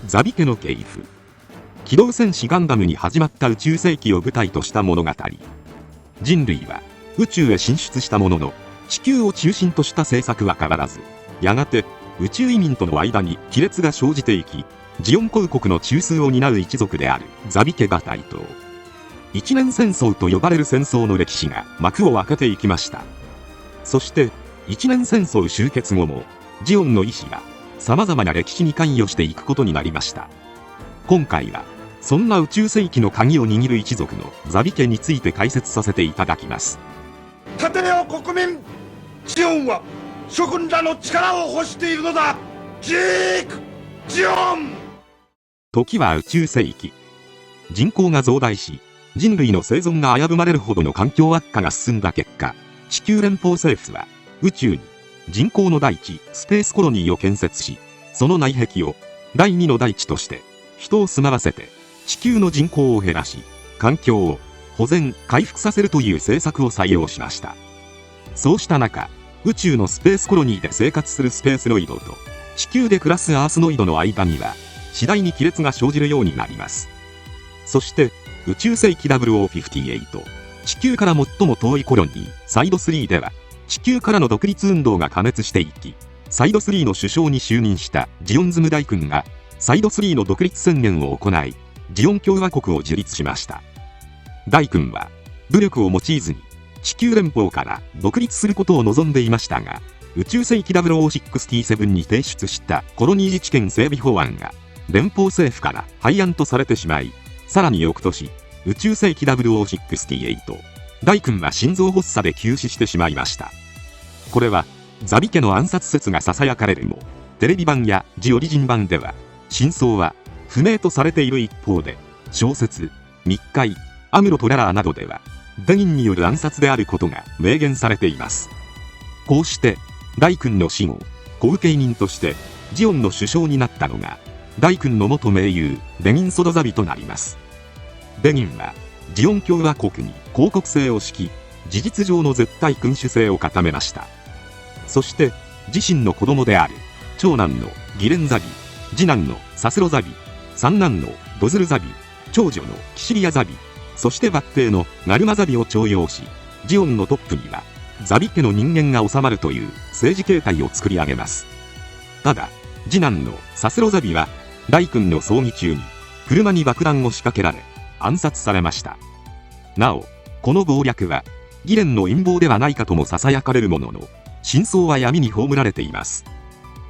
ザビ家の系譜。機動戦士ガンダムに始まった宇宙世紀を舞台とした物語。人類は宇宙へ進出したものの、地球を中心とした政策は変わらず、やがて宇宙移民との間に亀裂が生じていき、ジオン公国の中枢を担う一族であるザビ家が台頭。一年戦争と呼ばれる戦争の歴史が幕を開けていきました。そして一年戦争終結後もジオンの意志が様々な歴史に関与していくことになりました。今回はそんな宇宙世紀の鍵を握る一族のザビ家について解説させていただきます。立てよ国民、ジオンは諸君らの力を欲しているのだ。ジオン。時は宇宙世紀。人口が増大し、人類の生存が危ぶまれるほどの環境悪化が進んだ結果、地球連邦政府は宇宙に人工の大地スペースコロニーを建設し、その内壁を第2の大地として人を住まわせて地球の人口を減らし、環境を保全回復させるという政策を採用しました。そうした中、宇宙のスペースコロニーで生活するスペースノイドと地球で暮らすアースノイドの間には次第に亀裂が生じるようになります。そして宇宙世紀0058、地球から最も遠いコロニーサイド3では、地球からの独立運動が過熱していき、サイド3の首相に就任したジオンズム大君がサイド3の独立宣言を行い、ジオン共和国を樹立しました。大君は武力を用いずに地球連邦から独立することを望んでいましたが、宇宙世紀0067に提出したコロニー自治権整備法案が連邦政府から廃案とされてしまい、さらに翌年、宇宙世紀0068、大君は心臓発作で急死してしまいました。これはザビ家の暗殺説が囁かれるも、テレビ版やジオリジン版では真相は不明とされている一方で、小説密会アムロとララーなどではデギンによる暗殺であることが明言されています。こうして大君の死後、後継人としてジオンの首相になったのが大君の元盟友デギン・ソドザビとなります。デギンはジオン共和国に公国制を敷き、事実上の絶対君主制を固めました。そして自身の子供である長男のギレンザビ、次男のサスロザビ、三男のドズルザビ、長女のキシリアザビ、そして抜弟のナルマザビを重用し、ジオンのトップにはザビ家の人間が治まるという政治形態を作り上げます。ただ次男のサスロザビは大君の葬儀中に車に爆弾を仕掛けられ暗殺されました。なおこの謀略はギレンの陰謀ではないかとも囁かれるものの、真相は闇に葬られています。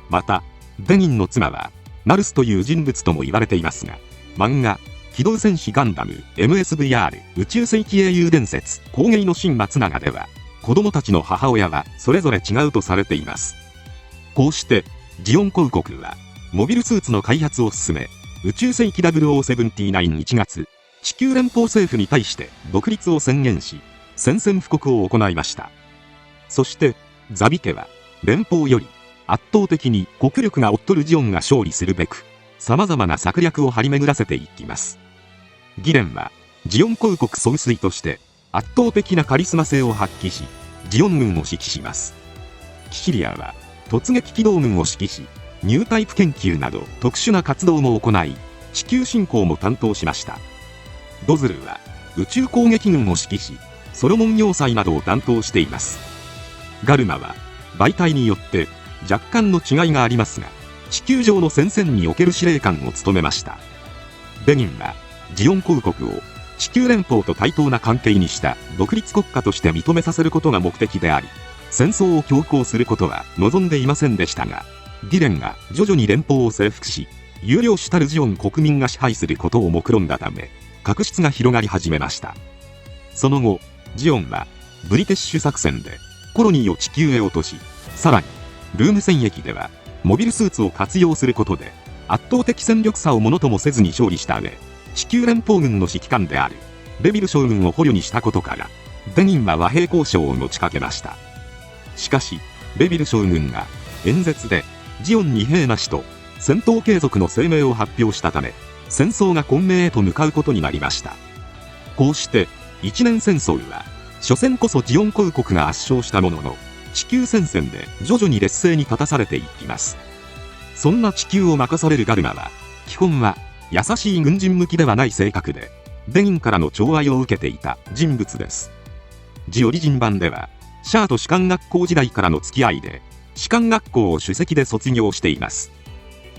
またデギンの妻はナルスという人物とも言われていますが、漫画機動戦士ガンダム MSVR 宇宙世紀英雄伝説工芸の新松永では、子供たちの母親はそれぞれ違うとされています。こうしてジオン公国はモビルスーツの開発を進め、宇宙世紀0079、1月、地球連邦政府に対して独立を宣言し、宣戦布告を行いました。そしてザビ家は連邦より圧倒的に国力が劣るジオンが勝利するべく、様々な策略を張り巡らせていきます。ギレンはジオン公国総帥として圧倒的なカリスマ性を発揮し、ジオン軍を指揮します。キシリアは突撃機動軍を指揮し、ニュータイプ研究など特殊な活動も行い、地球侵攻も担当しました。ドズルは宇宙攻撃軍を指揮し、ソロモン要塞などを担当しています。ガルマは媒体によって若干の違いがありますが、地球上の戦線における司令官を務めました。デギンはジオン公国を地球連邦と対等な関係にした独立国家として認めさせることが目的であり、戦争を強行することは望んでいませんでしたが、ギレンが徐々に連邦を征服し、有料主たるジオン国民が支配することを目論んだため、確執が広がり始めました。その後、ジオンはブリティッシュ作戦でコロニーを地球へ落とし、さらにルーム戦役ではモビルスーツを活用することで圧倒的戦力差をものともせずに勝利した上、地球連邦軍の指揮官であるレビル将軍を捕虜にしたことから、デギンは和平交渉を持ちかけました。しかしレビル将軍が演説でジオンに兵なしと戦闘継続の声明を発表したため、戦争が混迷へと向かうことになりました。こうして一年戦争は初戦こそジオン公国が圧勝したものの、地球戦線で徐々に劣勢に立たされていきます。そんな地球を任されるガルマは基本は優しい軍人向きではない性格で、デニンからの寵愛を受けていた人物です。ジオリジン版ではシャアと士官学校時代からの付き合いで、士官学校を首席で卒業しています。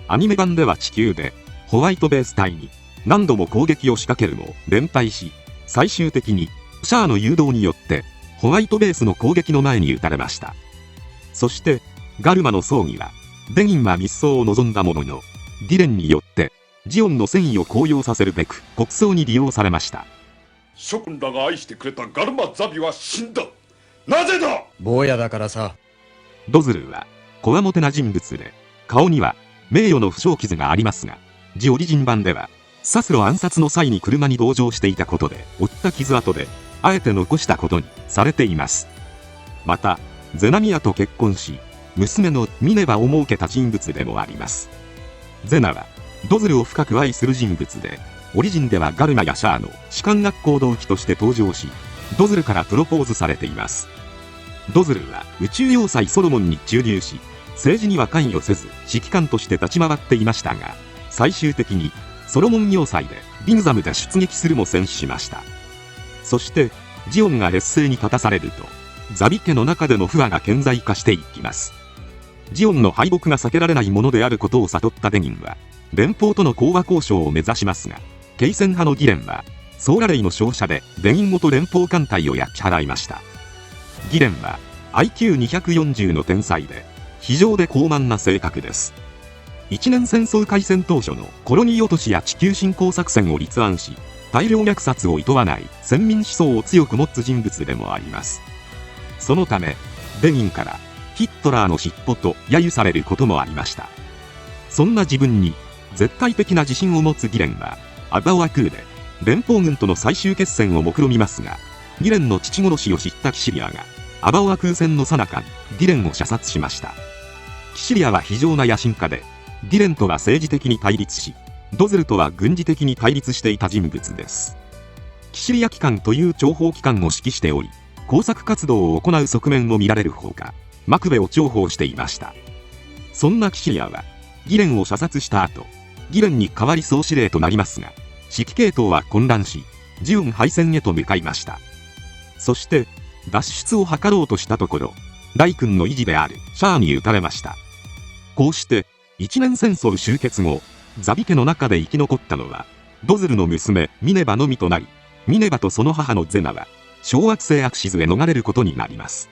アニメ版では地球でホワイトベース隊に何度も攻撃を仕掛けるも連敗し、最終的にシャアの誘導によってホワイトベースの攻撃の前に撃たれました。そしてガルマの葬儀は、デニンは密葬を望んだものの、ディレンによってジオンの戦意を高揚させるべく国葬に利用されました。諸君らが愛してくれたガルマ・ザビは死んだ。なぜだ。坊やだからさ。ドズルはこわもてな人物で、顔には名誉の負傷傷がありますが、ジオリジン版ではサスロ暗殺の際に車に同乗していたことで負った傷跡で、あえて残したことにされています。またゼナミアと結婚し、娘のミネバを設けた人物でもあります。ゼナはドズルを深く愛する人物で、オリジンではガルマやシャアの士官学校同期として登場し、ドズルからプロポーズされています。ドズルは宇宙要塞ソロモンに駐留し、政治には関与せず指揮官として立ち回っていましたが、最終的にソロモン要塞でビンザムで出撃するも戦死しました。そしてジオンが劣勢に立たされると、ザビ家の中での不和が顕在化していきます。ジオンの敗北が避けられないものであることを悟ったデニンは、連邦との講和交渉を目指しますが、ケイセン派のギレンはソーラレイの照射でデニンごと連邦艦隊を焼き払いました。ギレンは IQ240 の天才で、非常で高慢な性格です。一年戦争開戦当初のコロニー落としや地球侵攻作戦を立案し、大量虐殺を厭わない先民思想を強く持つ人物でもあります。そのためデニンからヒットラーの尻尾と揶揄されることもありました。そんな自分に絶対的な自信を持つギレンはアバオアクーで連邦軍との最終決戦を目論みますが、ギレンの父殺しを知ったキシリアがアバオアクー戦の最中にギレンを射殺しました。キシリアは非常な野心家で、ギレンとは政治的に対立し、ドズルとは軍事的に対立していた人物です。キシリア機関という諜報機関を指揮しており、工作活動を行う側面も見られるほか、マクベを重宝していました。そんなキシリアはギレンを射殺した後、ギレンに代わり総司令となりますが、指揮系統は混乱し、ジオン敗戦へと向かいました。そして脱出を図ろうとしたところ、大君の維持であるシャアに撃たれました。こうして一年戦争終結後、ザビ家の中で生き残ったのはドズルの娘ミネバのみとなり、ミネバとその母のゼナは小惑星アクシズへ逃れることになります。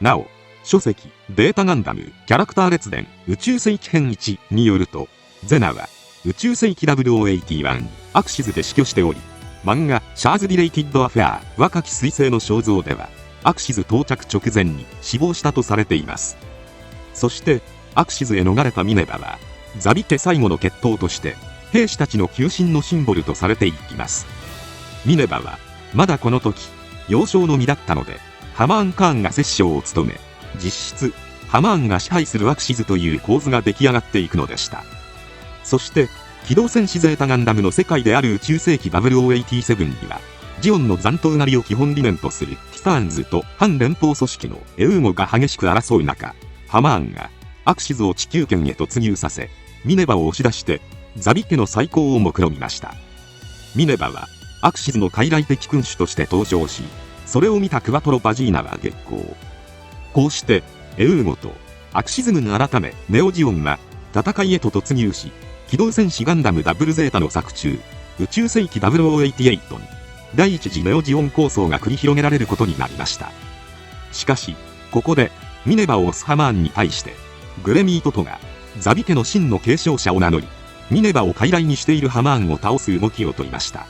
なお書籍データガンダムキャラクター列伝宇宙世紀編1によると、ゼナは宇宙世紀0081にアクシズで死去しており、漫画シャーズ・リレイティッド・アフェア若き彗星の肖像ではアクシズ到着直前に死亡したとされています。そしてアクシズへ逃れたミネバはザビ家最後の決闘として兵士たちの急進のシンボルとされていきます。ミネバはまだこの時幼少の身だったので、ハマーン・カーンが摂政を務め、実質ハマーンが支配するアクシズという構図が出来上がっていくのでした。そして機動戦士ゼータガンダムの世界である宇宙世紀0087には、ジオンの残党狩りを基本理念とするティターンズと反連邦組織のエウーゴが激しく争う中、ハマーンがアクシズを地球圏へ突入させ、ミネバを押し出してザビ家の再興を目論みました。ミネバはアクシズの傀儡的君主として登場し、それを見たクワトロ・バジーナは激高。こうしてエウーゴとアクシズム改めネオジオンは戦いへと突入し、機動戦士ガンダムダブルゼータの作中宇宙世紀0088に第一次ネオジオン構想が繰り広げられることになりました。しかしここでミネバを押すハマーンに対してグレミートトがザビ家の真の継承者を名乗り、ミネバを傀儡にしているハマーンを倒す動きを取りました。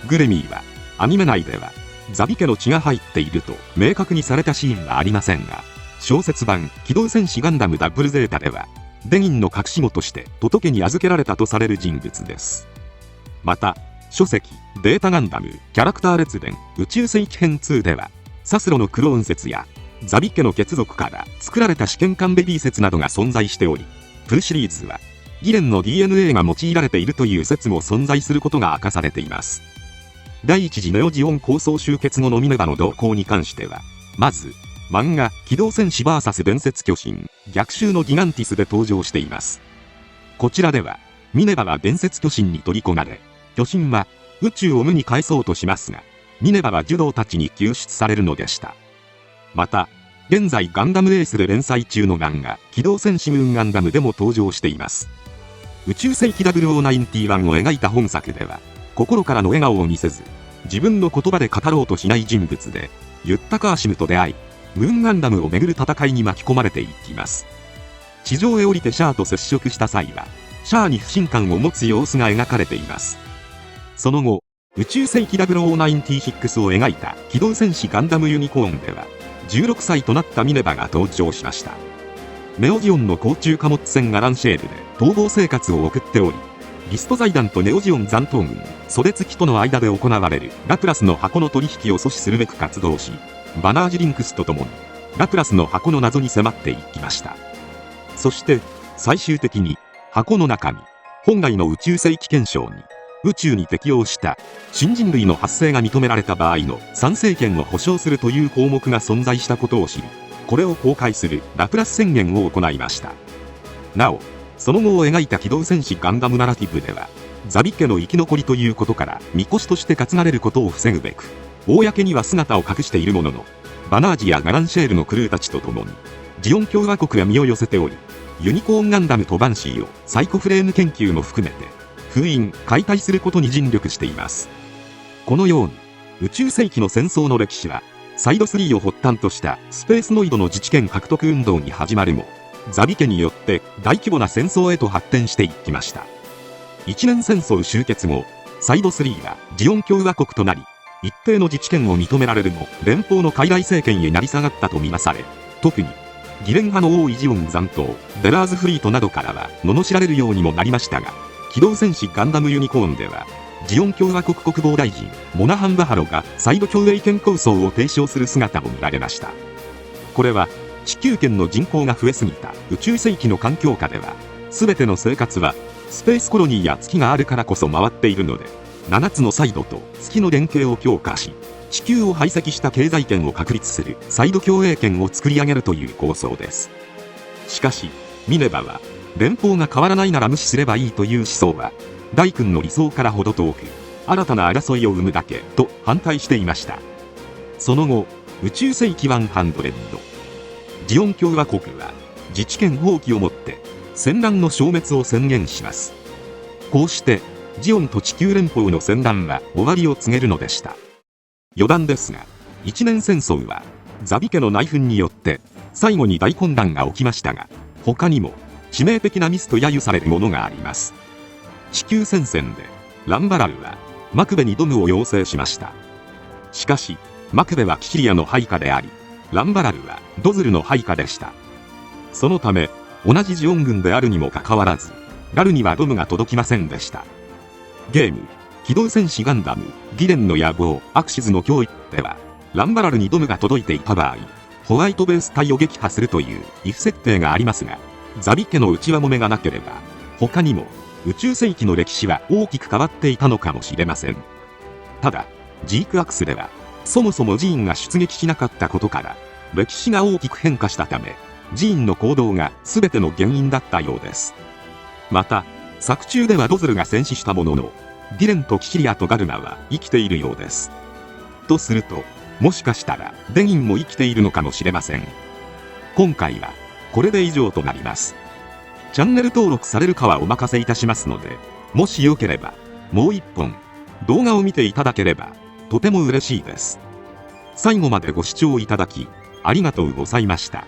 グレミーはアニメ内ではザビ家の血が入っていると明確にされたシーンはありませんが、小説版機動戦士ガンダムダブルゼータではデニンの隠し子としてトト家に預けられたとされる人物です。また書籍データガンダムキャラクター列伝宇宙世紀編2では、サスロのクローン説やザビ家の血族から作られた試験管ベビー説などが存在しており、プルシリーズはギレンの DNA が用いられているという説も存在することが明かされています。第一次ネオジオン構想終結後のミネバの動向に関しては、まず漫画機動戦士 VS 伝説巨神逆襲のギガンティスで登場しています。こちらではミネバは伝説巨神に取り込まれ、巨神は宇宙を無に返そうとしますが、ミネバは呪道たちに救出されるのでした。また、現在ガンダムエースで連載中の漫画、機動戦士ムーンガンダムでも登場しています。宇宙世紀0091を描いた本作では、心からの笑顔を見せず、自分の言葉で語ろうとしない人物で、ユッタ・カーシムと出会い、ムーンガンダムをめぐる戦いに巻き込まれていきます。地上へ降りてシャアと接触した際は、シャアに不信感を持つ様子が描かれています。その後、宇宙世紀0096を描いた機動戦士ガンダムユニコーンでは、16歳となったミネバが登場しました。ネオジオンの空中貨物船ガランシェールで逃亡生活を送っており、ギスト財団とネオジオン残党軍、ソデツキとの間で行われるラプラスの箱の取引を阻止するべく活動し、バナージリンクスと共にラプラスの箱の謎に迫っていきました。そして最終的に箱の中に本来の宇宙世紀憲章に宇宙に適応した新人類の発生が認められた場合の参政権を保障するという項目が存在したことを知り、これを公開するラプラス宣言を行いました。なお、その後を描いた機動戦士ガンダムナラティブでは、ザビ家の生き残りということから神輿として担がれることを防ぐべく、公には姿を隠しているものの、バナージやガランシェールのクルーたちと共にジオン共和国へ身を寄せており、ユニコーンガンダムとバンシーをサイコフレーム研究も含めて封印解体することに尽力しています。このように宇宙世紀の戦争の歴史はサイド3を発端としたスペースノイドの自治権獲得運動に始まるも、ザビ家によって大規模な戦争へと発展していきました。一年戦争終結後、サイド3はジオン共和国となり、一定の自治権を認められるも連邦の傀儡政権へ成り下がったとみなされ、特にギレン派の王位ジオン残党、ベラーズフリートなどからは罵られるようにもなりましたが、機動戦士ガンダムユニコーンでは、ジオン共和国国防大臣モナハン・バハロがサイド共栄圏構想を提唱する姿も見られました。これは地球圏の人口が増えすぎた宇宙世紀の環境下では、全ての生活はスペースコロニーや月があるからこそ回っているので、7つのサイドと月の連携を強化し、地球を排斥した経済圏を確立するサイド共栄圏を作り上げるという構想です。しかしミネバは、連邦が変わらないなら無視すればいいという思想は大君の理想から程遠く、新たな争いを生むだけと反対していました。その後、宇宙世紀100、ジオン共和国は自治権放棄をもって戦乱の消滅を宣言します。こうしてジオンと地球連邦の戦乱は終わりを告げるのでした。余談ですが、一年戦争はザビ家の内紛によって最後に大混乱が起きましたが、他にも致命的なミスと揶揄されるものがあります。地球戦線でランバラルはマクベにドムを要請しました。しかしマクベはキシリアの配下であり、ランバラルはドズルの配下でした。そのため同じジオン軍であるにもかかわらず、ラルにはドムが届きませんでした。ゲーム機動戦士ガンダムギレンの野望アクシズの脅威では、ランバラルにドムが届いていた場合、ホワイトベース隊を撃破するというイフ設定がありますが、ザビ家の内輪もめがなければ、他にも宇宙世紀の歴史は大きく変わっていたのかもしれません。ただジークアクスではそもそもジーンが出撃しなかったことから、歴史が大きく変化したため、ジーンの行動が全ての原因だったようです。また作中ではドズルが戦死したものの、ディレンとキシリアとガルナは生きているようです。とすると、もしかしたらデギンも生きているのかもしれません。今回はこれで以上となります。チャンネル登録されるかはお任せいたしますので、もしよければもう一本動画を見ていただければとても嬉しいです。最後までご視聴いただきありがとうございました。